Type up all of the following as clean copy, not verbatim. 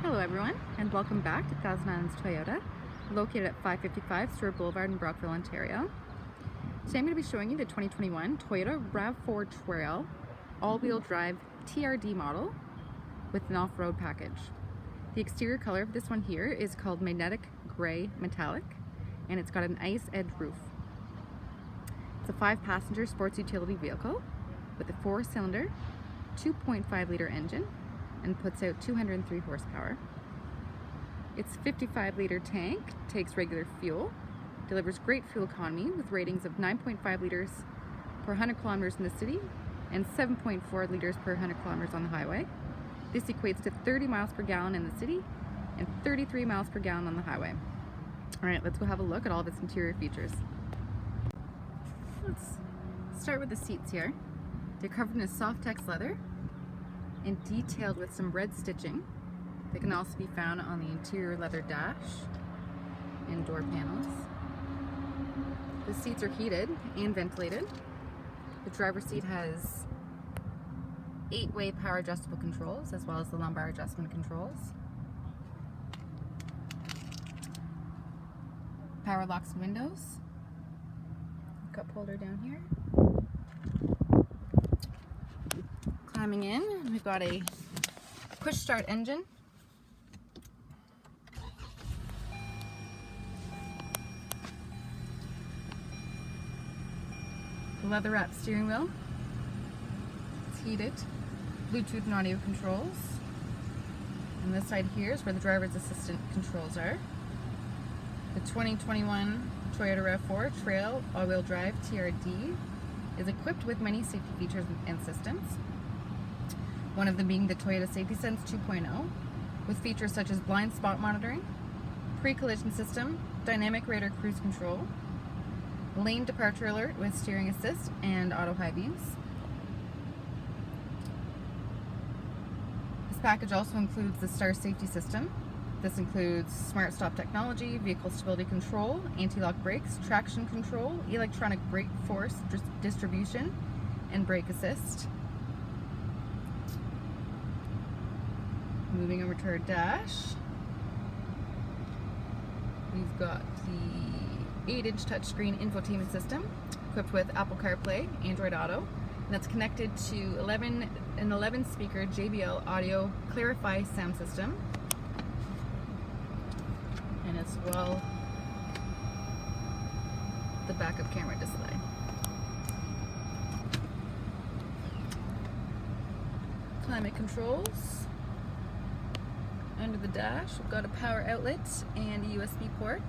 Hello everyone, and welcome back to Thousand Islands Toyota, located at 555 Stewart Boulevard in Brockville, Ontario. Today I'm going to be showing you the 2021 Toyota RAV4 Trail all-wheel drive TRD model with an off-road package. The exterior color of this one here is called Magnetic Gray Metallic, and it's got an ice edge roof. It's a 5-passenger sports utility vehicle with a 4-cylinder, 2.5-liter engine, and puts out 203 horsepower. Its 55-liter tank takes regular fuel, delivers great fuel economy with ratings of 9.5 liters per 100 kilometers in the city and 7.4 liters per 100 kilometers on the highway. This equates to 30 miles per gallon in the city and 33 miles per gallon on the highway. Alright, let's go have a look at all of its interior features. Let's start with the seats here. They're covered in a Softex leather and detailed with some red stitching. They can also be found on the interior leather dash and door panels. The seats are heated and ventilated. The driver's seat has 8-way power adjustable controls as well as the lumbar adjustment controls. Power locks windows. Cup holder down here. Climbing in, we've got a push start engine. The leather wrapped steering wheel. It's heated. Bluetooth and audio controls. And this side here is where the driver's assistant controls are. The 2021 Toyota RAV4 Trail all-wheel drive TRD is equipped with many safety features and systems. One of them being the Toyota Safety Sense 2.0, with features such as blind spot monitoring, pre-collision system, dynamic radar cruise control, lane departure alert with steering assist, and auto high beams. This package also includes the STAR safety system. This includes smart stop technology, vehicle stability control, anti-lock brakes, traction control, electronic brake force distribution, and brake assist. Moving over to our dash, we've got the 8-inch touchscreen infotainment system equipped with Apple CarPlay, Android Auto, and that's connected to an 11-speaker JBL Audio Clari-Fi sound system, and as well the backup camera display. Climate controls. Under the dash, we've got a power outlet and a USB port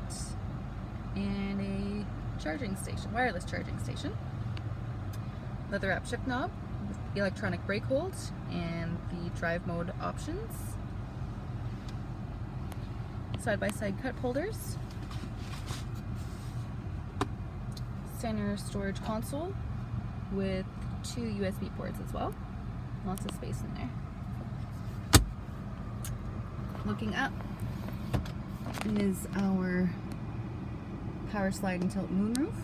and a charging station, wireless charging station. Leather wrap shift knob with electronic brake hold and the drive mode options. Side-by-side cup holders. Center storage console with 2 USB ports as well. Lots of space in there. Looking up is our power slide and tilt moonroof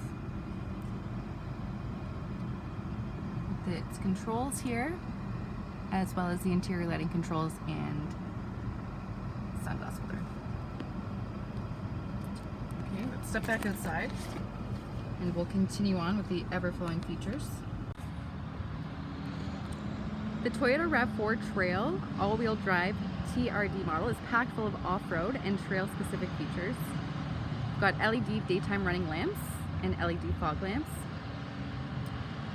with its controls here, as well as the interior lighting controls and sunglass holder. Okay, let's step back outside and we'll continue on with the ever-flowing features. The Toyota RAV4 Trail all-wheel drive TRD model is packed full of off-road and trail-specific features. We've got LED daytime running lamps and LED fog lamps,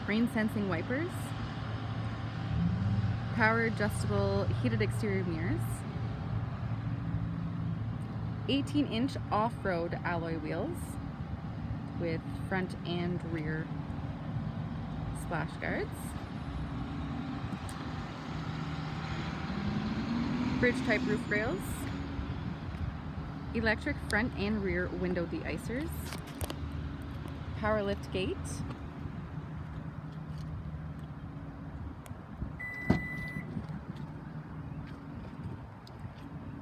rain-sensing wipers, power-adjustable heated exterior mirrors, 18-inch off-road alloy wheels with front and rear splash guards, bridge-type roof rails, electric front and rear window de-icers, power lift gate,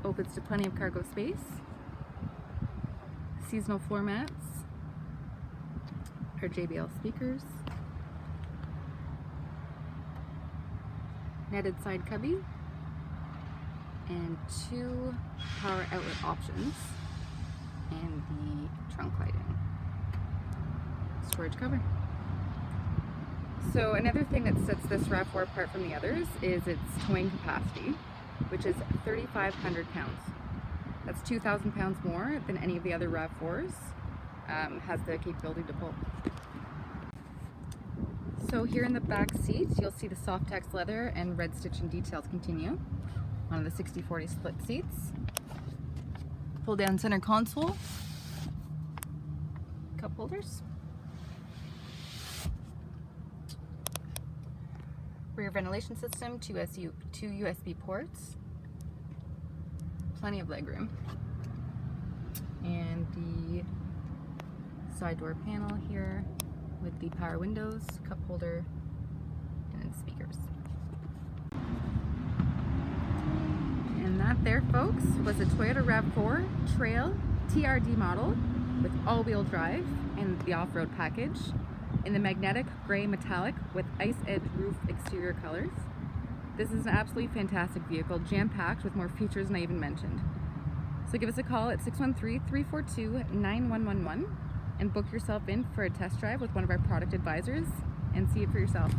opens to plenty of cargo space, seasonal floor mats, our JBL speakers, netted side cubby, and 2 power outlet options and the trunk lighting. Storage cover. So another thing that sets this RAV4 apart from the others is its towing capacity, which is 3,500 pounds. That's 2,000 pounds more than any of the other RAV4s has the capability to pull. So here in the back seat, you'll see the Softex leather and red stitching details continue on the 60/40 split seats. Pull down center console, cup holders, rear ventilation system, two USB ports, plenty of legroom, and the side door panel here with the power windows, cup holder, and speakers. And that there, folks, was a Toyota RAV4 Trail TRD model with all-wheel drive and the off-road package in the magnetic gray metallic with ice edge roof exterior colors. This is an absolutely fantastic vehicle, jam-packed with more features than I even mentioned. So give us a call at 613-342-9111 and book yourself in for a test drive with one of our product advisors and see it for yourself.